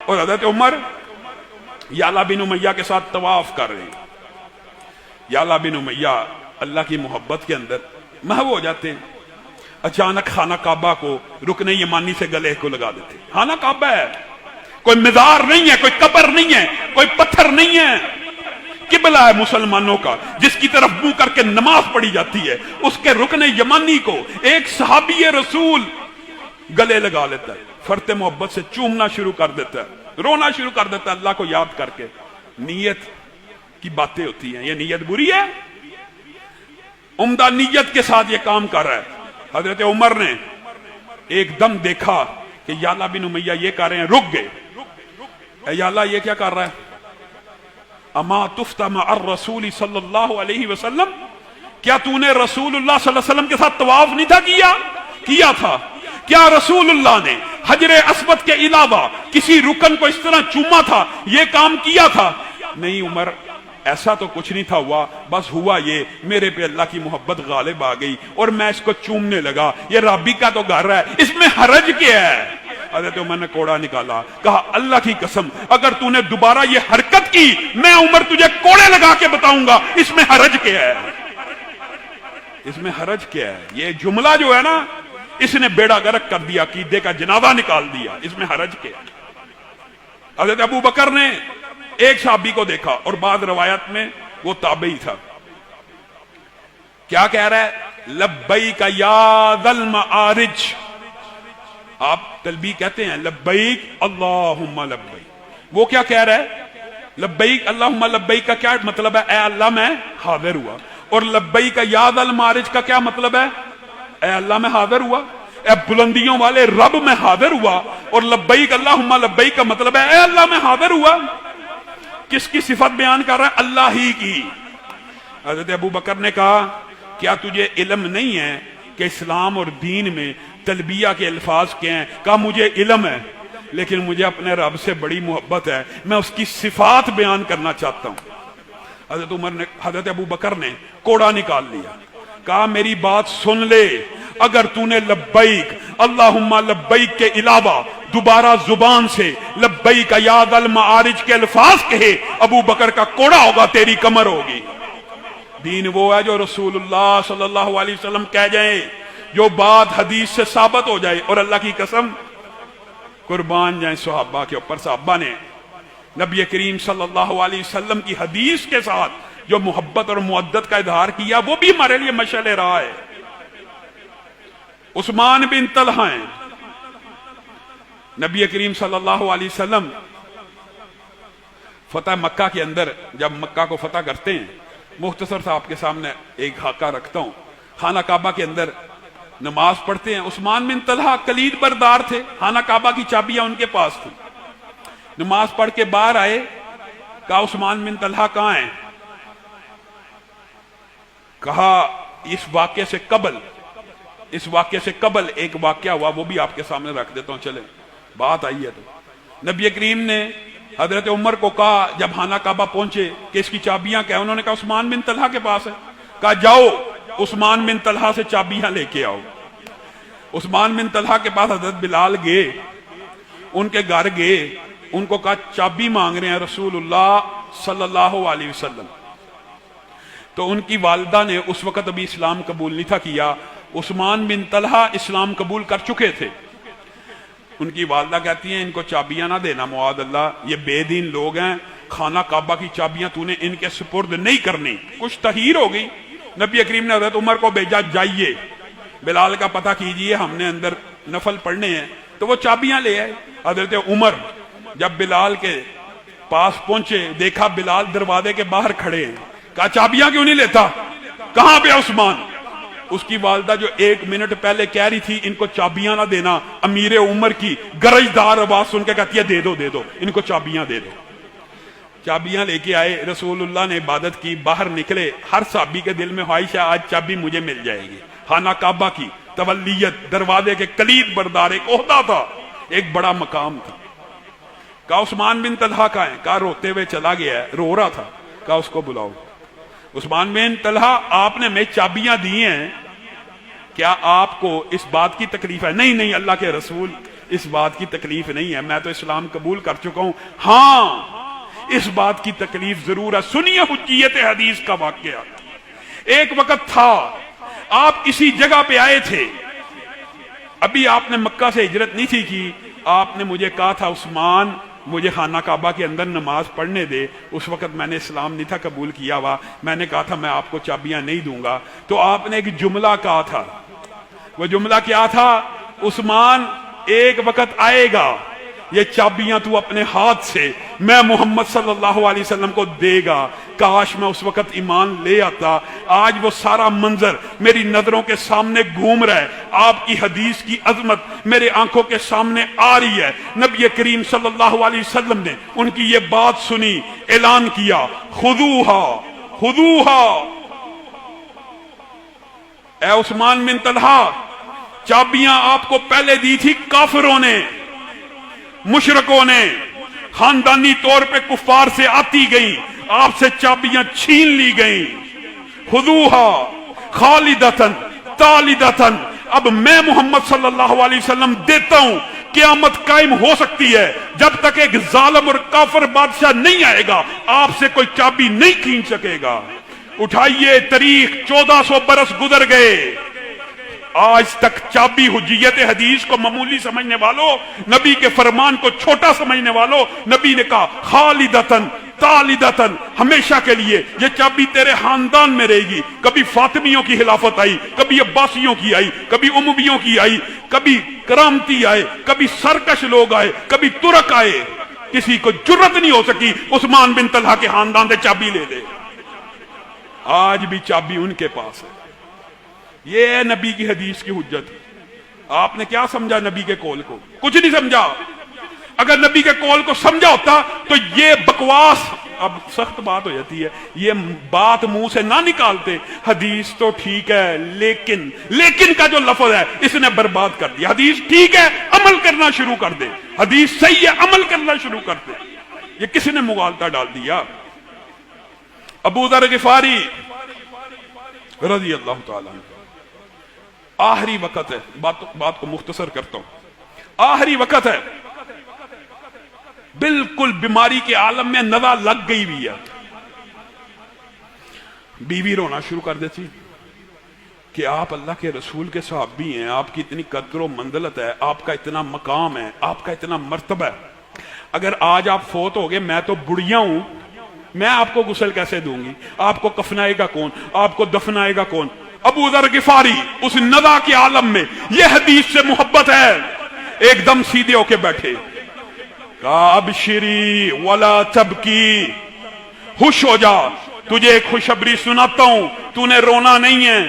اور حضرت عمر یعلا بن امیہ کے ساتھ طواف کر رہے ہیں. یعلا بن امیہ اللہ کی محبت کے اندر محو ہو جاتے ہیں. اچانک خانہ کعبہ کو رکن یمانی سے گلے کو لگا دیتے. خانہ کعبہ ہے، کوئی مزار نہیں ہے، کوئی قبر نہیں ہے، کوئی پتھر نہیں ہے، قبلہ ہے مسلمانوں کا جس کی طرف منہ کر کے نماز پڑھی جاتی ہے. اس کے رکن یمانی کو ایک صحابی رسول گلے لگا لیتا ہے، فرط محبت سے چومنا شروع کر دیتا ہے، رونا شروع کر دیتا ہے اللہ کو یاد کر کے. نیت کی باتیں ہوتی ہیں. یہ نیت بری ہے، عمدہ نیت کے ساتھ یہ کام کر رہا ہے. حضرت عمر نے ایک دم دیکھا کہ یعلا بن امیہ یہ کر رہے ہیں، رک گئے. اے یعلا یہ کیا کر رہا ہے؟ اما تفتح مع الرسول صلی اللہ علیہ وسلم، کیا تو نے رسول اللہ صلی اللہ علیہ وسلم کے ساتھ طواف نہیں تھا کیا تھا؟ کیا رسول اللہ نے حجر اسود کے علاوہ کسی رکن کو اس طرح چوما تھا، یہ کام کیا تھا؟ نہیں عمر، ایسا تو کچھ نہیں تھا ہوا، بس ہوا یہ میرے پہ اللہ کی محبت غالب آ گئی اور میں اس کو چومنے لگا. یہ رابی کا تو گھر ہے، اس میں حرج کیا ہے؟ حضرت عمر نے کوڑا نکالا، کہا اللہ کی قسم اگر تو نے دوبارہ یہ حرکت کی میں عمر تجھے کوڑے لگا کے بتاؤں گا اس میں حرج کیا ہے. اس میں حرج کیا ہے؟ یہ جملہ جو ہے نا اس نے بیڑا غرق کر دیا، عقیدے کا جنازہ نکال دیا. اس میں حرج کیا ہے؟ حضرت ابو بکر نے ایک صحابی کو دیکھا اور بعض روایت میں وہ تابعی تھا. کیا کہہ رہا ہے؟ لبیک یا ذا المعارج. آپ تلبیہ کہتے ہیں لبیک اللہم لبیک. وہ کیا کہہ رہا ہے؟ لبیک اللہم لبیک کا کیا مطلب ہے؟ اے اللہ میں حاضر ہوا. اور لبیک یا ذا المعارج کا کیا مطلب ہے؟ اے اللہ میں حاضر ہوا، اے بلندیوں والے رب میں حاضر ہوا. اور لبیک اللہم لبیک کا مطلب ہے اے اللہ میں حاضر ہوا. کس کی صفت بیان کر رہا ہے؟ اللہ ہی کی. حضرت ابو بکر نے کہا کیا تجھے علم نہیں ہے کہ اسلام اور دین میں تلبیہ کے الفاظ کیا ہیں؟ کہا مجھے علم ہے لیکن مجھے اپنے رب سے بڑی محبت ہے، میں اس کی صفات بیان کرنا چاہتا ہوں. حضرت ابو بکر نے کوڑا نکال لیا، کہا میری بات سن لے، اگر تو نے لبیک اللہم لبیک کے علاوہ دوبارہ زبان سے لبیک یا ذا المعارج کے الفاظ کہے ابو بکر کا کوڑا ہوگا، تیری کمر ہوگی. دین وہ ہے جو رسول اللہ صلی اللہ علیہ وسلم کہہ جائیں، جو بات حدیث سے ثابت ہو جائے. اور اللہ کی قسم قربان جائیں صحابہ کے اوپر، صحابہ نے نبی کریم صلی اللہ علیہ وسلم کی حدیث کے ساتھ جو محبت اور مودت کا اظہار کیا وہ بھی ہمارے لیے مشعل راہ ہے. عثمان بن طلحہ ہیں، نبی کریم صلی اللہ علیہ وسلم فتح مکہ کے اندر جب مکہ کو فتح کرتے ہیں، مختصر سا آپ کے سامنے ایک خاکہ رکھتا ہوں. خانہ کعبہ کے اندر نماز پڑھتے ہیں. عثمان بن طلحہ کلید بردار تھے، خانہ کعبہ کی چابیاں ان کے پاس تھی. نماز پڑھ کے باہر آئے، کہا عثمان بن طلحہ کہاں ہیں؟ کہا اس واقعے سے قبل ایک واقعہ ہوا، وہ بھی آپ کے سامنے رکھ دیتا ہوں، چلیں بات آئی ہے. تو نبی کریم نے حضرت عمر کو کہا جب خانہ کعبہ پہنچے کہ اس کی چابیاں کیا؟ انہوں نے کہا عثمان بن طلحہ کے پاس ہے. کہا جاؤ عثمان بن طلحہ سے چابیاں لے کے آؤ. عثمان بن طلحہ کے پاس حضرت بلال گئے، ان کے گھر گئے، ان کو کہا چابی مانگ رہے ہیں رسول اللہ صلی اللہ علیہ وسلم. تو ان کی والدہ نے اس وقت ابھی اسلام قبول نہیں تھا کیا، عثمان بن طلحہ اسلام قبول کر چکے تھے. ان کی والدہ کہتی ہیں ان کو چابیاں نہ دینا معاذ اللہ، یہ بے دین لوگ ہیں، خانہ کعبہ کی چابیاں تو نے ان کے سپرد نہیں کرنی. کچھ تحیر ہو گئی. نبی کریم نے حضرت عمر کو بھیجا جائیے بلال کا پتہ کیجئے، ہم نے اندر نفل پڑھنے ہیں. تو وہ چابیاں لے آئے. حضرت عمر جب بلال کے پاس پہنچے دیکھا بلال دروازے کے باہر کھڑے ہیں. کہا چابیاں کیوں نہیں لیتا؟ کہاں پہ عثمان؟ اس کی والدہ جو 1 منٹ پہلے کہہ رہی تھی ان کو چابیاں نہ دینا، امیر عمر کی گرجدار آواز سن کے کہتی ہے دے دو ان کو چابیاں دے دو. چابیاں لے کے آئے، رسول اللہ نے عبادت کی، باہر نکلے. ہر صحابی کے دل میں خواہش ہے آج چابی مجھے مل جائے گی. خانہ کعبہ کی تولیت، دروازے کے کلید بردار ایک عہدہ تھا، ایک بڑا مقام تھا. کہا عثمان بن طلحہ کا ہے؟ کہا روتے ہوئے چلا گیا ہے، رو رہا تھا. کہا اس کو بلاؤ. عثمان بن طلحہ آپ نے ہمیں چابیاں دی ہیں، کیا آپ کو اس بات کی تکلیف ہے؟ نہیں اللہ کے رسول اس بات کی تکلیف نہیں ہے، میں تو اسلام قبول کر چکا ہوں۔ ہاں اس بات کی تکلیف ضرور ہے۔ سنیے حجیت حدیث کا واقعہ۔ ایک وقت تھا آپ کسی جگہ پہ آئے تھے، ابھی آپ نے مکہ سے ہجرت نہیں تھی کی، آپ نے مجھے کہا تھا عثمان مجھے خانہ کعبہ کے اندر نماز پڑھنے دے۔ اس وقت میں نے اسلام نہیں تھا قبول کیا ہوا، میں نے کہا تھا میں آپ کو چابیاں نہیں دوں گا۔ تو آپ نے ایک جملہ کہا تھا، وہ جملہ کیا تھا؟ عثمان ایک وقت آئے گا یہ چابیاں تو اپنے ہاتھ سے میں محمد صلی اللہ علیہ وسلم کو دے گا۔ کاش میں اس وقت ایمان لے آتا۔ آج وہ سارا منظر میری نظروں کے سامنے گھوم رہا ہے، آپ کی حدیث کی عظمت میرے آنکھوں کے سامنے آ رہی ہے۔ نبی کریم صلی اللہ علیہ وسلم نے ان کی یہ بات سنی، اعلان کیا خذوہا خذوہا، اے عثمان بن طلحہ چابیاں آپ کو پہلے دی تھی کافروں نے، مشرکوں نے، خاندانی طور پہ کفار سے آتی گئیں، آپ سے چابیاں چھین لی گئیں۔ خذوہا خالدتن تالدتن، اب میں محمد صلی اللہ علیہ وسلم دیتا ہوں۔ قیامت قائم ہو سکتی ہے، جب تک ایک ظالم اور کافر بادشاہ نہیں آئے گا آپ سے کوئی چابی نہیں کھینچ سکے گا۔ اٹھائیے تاریخ، 1400 برس گزر گئے، آج تک چابی حجیت حدیث کو معمولی سمجھنے والوں، نبی کے فرمان کو چھوٹا سمجھنے والوں، نبی نے کہا خالدتن تالدتن، ہمیشہ کے لیے یہ چابی تیرے خاندان میں رہے گی۔ کبھی فاطمیوں کی خلافت آئی، کبھی عباسیوں کی آئی، کبھی امویوں کی آئی، کبھی کرامتی آئے، کبھی سرکش لوگ آئے، کبھی ترک آئے، کسی کو جرت نہیں ہو سکی عثمان بن طلحہ کے خاندان سے چابی لے لے۔ آج بھی چابی ان کے پاس ہے۔ یہ ہے نبی کی حدیث کی حجت۔ آپ نے کیا سمجھا نبی کے قول کو؟ کچھ نہیں سمجھا۔ اگر نبی کے قول کو سمجھا ہوتا تو یہ بکواس، اب سخت بات ہو جاتی ہے، یہ بات منہ سے نہ نکالتے، حدیث تو ٹھیک ہے لیکن کا جو لفظ ہے اس نے برباد کر دیا۔ حدیث ٹھیک ہے، عمل کرنا شروع کر دے، حدیث صحیح ہے، عمل کرنا شروع کر دے۔ یہ کس نے مغالطہ ڈال دیا؟ ابو ذر غفاری رضی اللہ تعالیٰ عنہ، آخری وقت ہے، بات کو مختصر کرتا ہوں، آخری وقت ہے، بالکل بیماری کے عالم میں نظر لگ گئی بھی ہے۔ بیوی رونا شروع کر دیتی کہ آپ اللہ کے رسول کے صحابی ہیں، آپ کی اتنی قدر و منزلت ہے، آپ کا اتنا مقام ہے، آپ کا اتنا مرتبہ ہے، اگر آج آپ فوت ہو گئے، میں تو بڑھیا ہوں، میں آپ کو غسل کیسے دوں گی؟ آپ کو کفنائے گا کون؟ آپ کو دفنائے گا کون؟ ابو ذر غفاری اس ندا کے عالم میں یہ حدیث سے محبت ہے، ایک دم سیدھے ہو کے بیٹھے، کہا ابشری ولا تبکی، خوش ہو جا، تجھے ایک خوشخبری سناتا ہوں، تو نے رونا نہیں ہے۔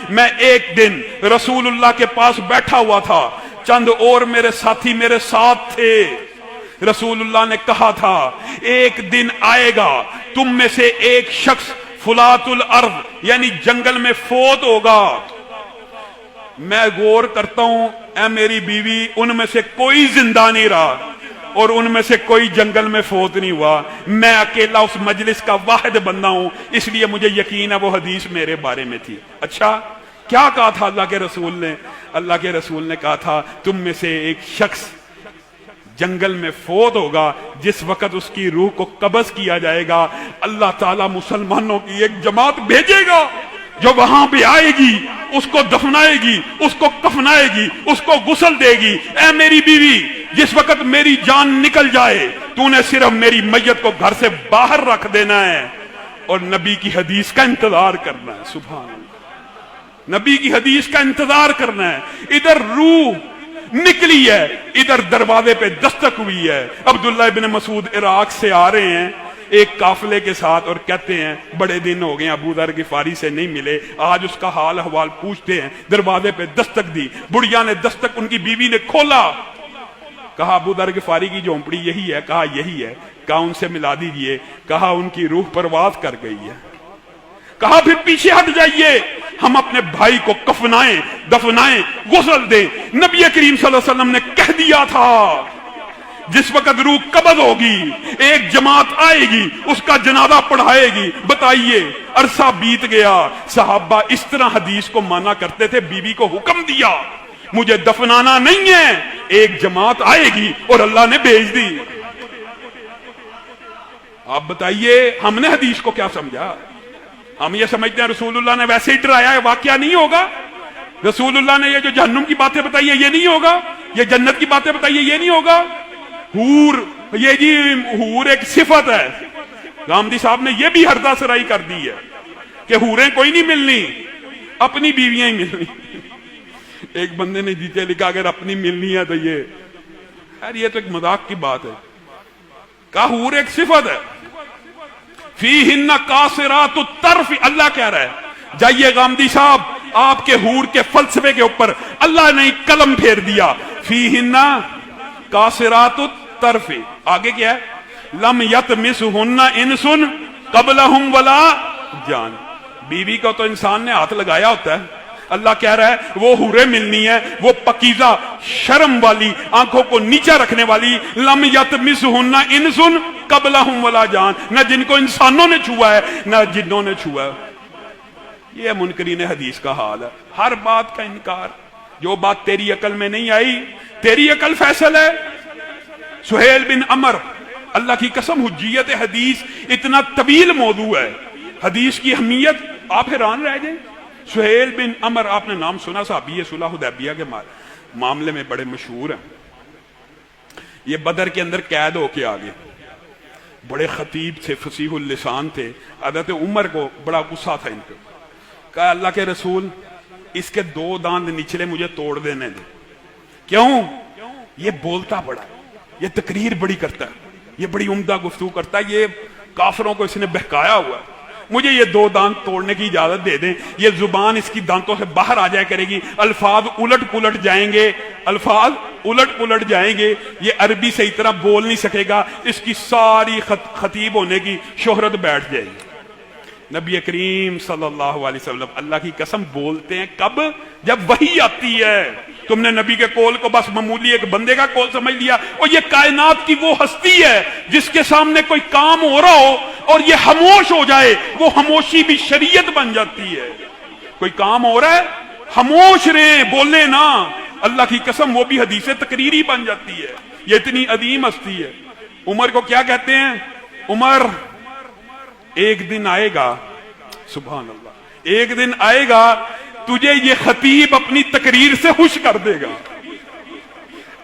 میں ایک دن رسول اللہ کے پاس بیٹھا ہوا تھا، چند اور میرے ساتھی میرے ساتھ تھے، رسول اللہ نے کہا تھا ایک دن آئے گا تم میں سے ایک شخص فلات الارض یعنی جنگل میں فوت ہوگا۔ میں غور کرتا ہوں، اے میری بیوی، ان میں سے کوئی زندہ نہیں رہا اور ان میں سے کوئی جنگل میں فوت نہیں ہوا، میں اکیلا اس مجلس کا واحد بندہ ہوں، اس لیے مجھے یقین ہے وہ حدیث میرے بارے میں تھی۔ اچھا کیا کہا تھا اللہ کے رسول نے؟ اللہ کے رسول نے کہا تھا تم میں سے ایک شخص جنگل میں فوت ہوگا، جس وقت اس کی روح کو قبض کیا جائے گا اللہ تعالیٰ مسلمانوں کی ایک جماعت بھیجے گا جو وہاں پہ آئے گی، اس کو دفنائے گی، اس کو کفنائے گی، اس کو غسل دے گی۔ اے میری بیوی، جس وقت میری جان نکل جائے تو نے صرف میری میت کو گھر سے باہر رکھ دینا ہے اور نبی کی حدیث کا انتظار کرنا ہے۔ سبحان اللہ، نبی کی حدیث کا انتظار کرنا ہے۔ ادھر روح نکلی ہے، ادھر دروازے پہ دستک ہوئی ہے۔ عبداللہ ابن مسعود عراق سے آ رہے ہیں ایک قافلے کے ساتھ اور کہتے ہیں بڑے دن ہو گئے ابو ذر غفاری سے نہیں ملے، آج اس کا حال احوال پوچھتے ہیں۔ دروازے پہ دستک دی، بڑھیا نے دستک ان کی بیوی نے کھولا، کہا ابو ذر غفاری کی جھونپڑی یہی ہے؟ کہا یہی ہے۔ کہا ان سے ملا دیجئے۔ کہا ان کی روح پرواز کر گئی ہے۔ کہا پھر پیچھے ہٹ جائیے، ہم اپنے بھائی کو کفنائیں، دفنائیں، غسل دیں۔ نبی کریم صلی اللہ علیہ وسلم نے کہہ دیا تھا جس وقت روح قبض ہوگی ایک جماعت آئے گی، اس کا جنازہ پڑھائے گی۔ بتائیے عرصہ بیت گیا، صحابہ اس طرح حدیث کو مانا کرتے تھے، بیوی کو حکم دیا مجھے دفنانا نہیں ہے، ایک جماعت آئے گی اور اللہ نے بھیج دی۔ آپ بتائیے ہم نے حدیث کو کیا سمجھا؟ ہم یہ سمجھتے ہیں رسول اللہ نے ویسے ہی ڈرایا ہے، واقعہ نہیں ہوگا۔ رسول اللہ نے یہ جو جہنم کی باتیں بتائی ہے یہ نہیں ہوگا، یہ جنت کی باتیں بتائی ہے یہ نہیں ہوگا۔ حور، یہ جی حور ایک صفت ہے، گامدی صاحب نے یہ بھی ہردہ سرائی کر دی ہے کہ حوریں کوئی نہیں ملنی، اپنی بیویاں ہی ملنی۔ ایک بندے نے نیچے لکھا اگر اپنی ملنی ہے تو یہ تو ایک مذاق کی بات ہے۔ کہا حور ایک صفت ہے، فیہن قاصرات الطرف، اللہ کہہ رہا ہے۔ جائیے غامدی صاحب، آپ کے حور کے فلسفے کے اوپر اللہ نے قلم پھیر دیا، فیہن قاصرات الطرف، آگے کیا ہے؟ لم یطمثہن انس قبلہم ولا جان۔ بیوی کو تو انسان نے ہاتھ لگایا ہوتا ہے، اللہ کہہ رہا ہے وہ حوریں ملنی ہے، وہ پکیزہ شرم والی، آنکھوں کو نیچے رکھنے والی، لم یطمثہن انس قبلہم ولا جان، نہ جن کو انسانوں نے چھوا ہے نہ جنوں نے چھوا ہے۔ یہ منکرین حدیث کا حال ہے، ہر بات کا انکار، جو بات تیری عقل میں نہیں آئی تیری عقل فیصل ہے۔ سہیل بن عمر، اللہ کی قسم حجیت حدیث اتنا طویل موضوع ہے، حدیث کی اہمیت آپ حیران رہ جائیں۔ سہیل بن عمر، آپ نے نام سنا، صحابی صلح حدیبیہ کے معاملے میں بڑے مشہور ہیں۔ یہ بدر کے اندر قید ہو کے آگے، بڑے خطیب تھے، فصیح اللسان تھے۔ حضرت عمر کو بڑا غصہ تھا ان کو، کہا اللہ کے رسول اس کے 2 دانت نچلے مجھے توڑ دینے دے۔ کیوں؟ یہ بولتا بڑا ہے، یہ تقریر بڑی کرتا ہے، یہ بڑی عمدہ گفتگو کرتا ہے، یہ کافروں کو اس نے بہکایا ہوا ہے، مجھے یہ 2 دانت توڑنے کی اجازت دے دیں۔ یہ زبان اس کی دانتوں سے باہر آ جائے کرے گی، الفاظ الٹ پلٹ جائیں گے، الفاظ الٹ پلٹ جائیں گے، یہ عربی سے اتنا بول نہیں سکے گا، اس کی ساری خطیب ہونے کی شہرت بیٹھ جائے گی۔ نبی کریم صلی اللہ علیہ وسلم اللہ کی قسم بولتے ہیں کب؟ جب وحی آتی ہے۔ تم نے نبی کے قول کو بس معمولی ایک بندے کا قول سمجھ لیا، اور یہ کائنات کی وہ ہستی ہے جس کے سامنے کوئی کام ہو رہا ہو اور یہ خاموش ہو جائے، وہ خاموشی بھی شریعت بن جاتی ہے۔ کوئی کام ہو رہا ہے، خاموش رہیں، بولے نا، اللہ کی قسم وہ بھی حدیث تقریری بن جاتی ہے۔ یہ اتنی عظیم ہستی ہے۔ عمر کو کیا کہتے ہیں؟ عمر ایک دن آئے گا، سبحان اللہ، ایک دن آئے گا تجھے یہ خطیب اپنی تقریر سے خوش کر دے گا۔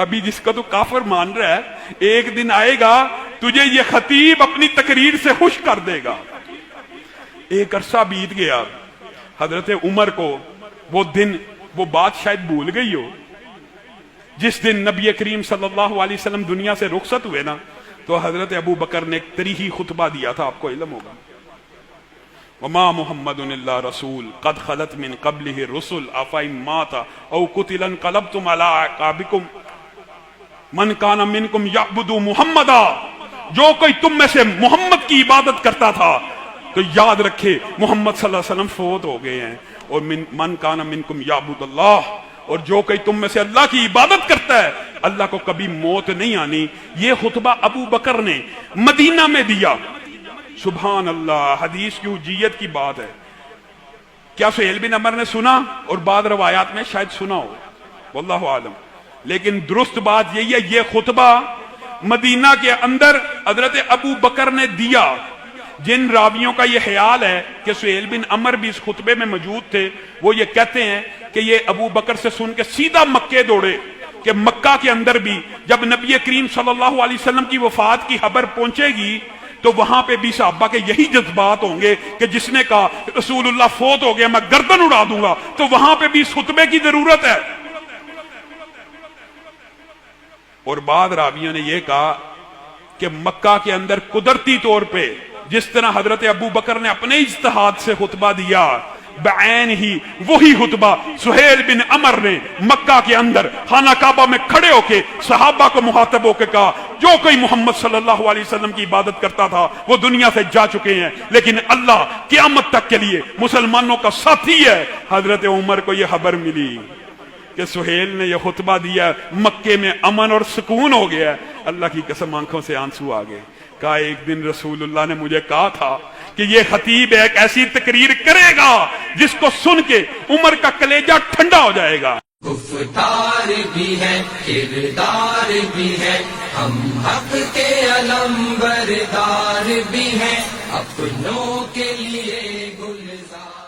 ابھی جس کا تو کافر مان رہا ہے، ایک دن آئے گا تجھے یہ خطیب اپنی تقریر سے خوش کر دے گا۔ ایک عرصہ بیت گیا، حضرت عمر کو وہ دن، وہ بات شاید بھول گئی ہو، جس دن نبی کریم صلی اللہ علیہ وسلم دنیا سے رخصت ہوئے نا، تو حضرت ابو بکر نے ایک تریحی خطبہ دیا تھا، آپ کو علم ہوگا۔ وما محمد الا رسول قد خلت من قبلہ الرسل افئن مات او قتل انقلبتم علی اعقابکم من کان منکم یعبد محمدا۔ جو کوئی تم میں سے محمد کی عبادت کرتا تھا تو یاد رکھے محمد صلی اللہ علیہ وسلم فوت ہو گئے ہیں، اور من کان منکم یعبد اللہ، اور جو کوئی تم میں سے اللہ کی عبادت کرتا ہے اللہ کو کبھی موت نہیں آنی۔ یہ خطبہ ابو بکر نے مدینہ میں دیا۔ سبحان اللہ، حدیث کی حجیت کی بات ہے۔ کیا سہیل بن عمر نے سنا؟ اور بعض روایات میں شاید سنا ہو، واللہ عالم، لیکن درست بات یہی ہے، یہ خطبہ مدینہ کے اندر حضرت ابو بکر نے دیا۔ جن راویوں کا یہ خیال ہے کہ سہیل بن عمر بھی اس خطبے میں موجود تھے، وہ یہ کہتے ہیں کہ یہ ابو بکر سے سن کے سیدھا مکے دوڑے، کہ مکہ کے اندر بھی جب نبی کریم صلی اللہ علیہ وسلم کی وفات کی خبر پہنچے گی تو وہاں پہ بھی صحابہ کے یہی جذبات ہوں گے کہ جس نے کہا رسول اللہ فوت ہو گیا میں گردن اڑا دوں گا، تو وہاں پہ بھی اس خطبے کی ضرورت ہے۔ اور بعض راویوں نے یہ کہا کہ مکہ کے اندر قدرتی طور پہ جس طرح حضرت ابو بکر نے اپنے اجتہاد سے خطبہ دیا، بعین ہی وہی خطبہ سہیل بن عمر نے مکہ کے اندر خانہ کعبہ میں کھڑے ہو کے صحابہ کو مخاطب ہو کے کہا، جو کوئی محمد صلی اللہ علیہ وسلم کی عبادت کرتا تھا وہ دنیا سے جا چکے ہیں، لیکن اللہ قیامت تک کے لیے مسلمانوں کا ساتھی ہے۔ حضرت عمر کو یہ خبر ملی کہ سہیل نے یہ خطبہ دیا، مکے میں امن اور سکون ہو گیا۔ اللہ کی قسم آنکھوں سے آنسو آ گئے۔ کہا ایک دن رسول اللہ نے مجھے کہا تھا کہ یہ خطیب ایک ایسی تقریر کرے گا جس کو سن کے عمر کا کلیجہ ٹھنڈا ہو جائے گا۔ گفتار بھی ہے کردار بھی ہے، ہم حق کے علم بردار بھی ہیں، اپنوں کے لیے گلزار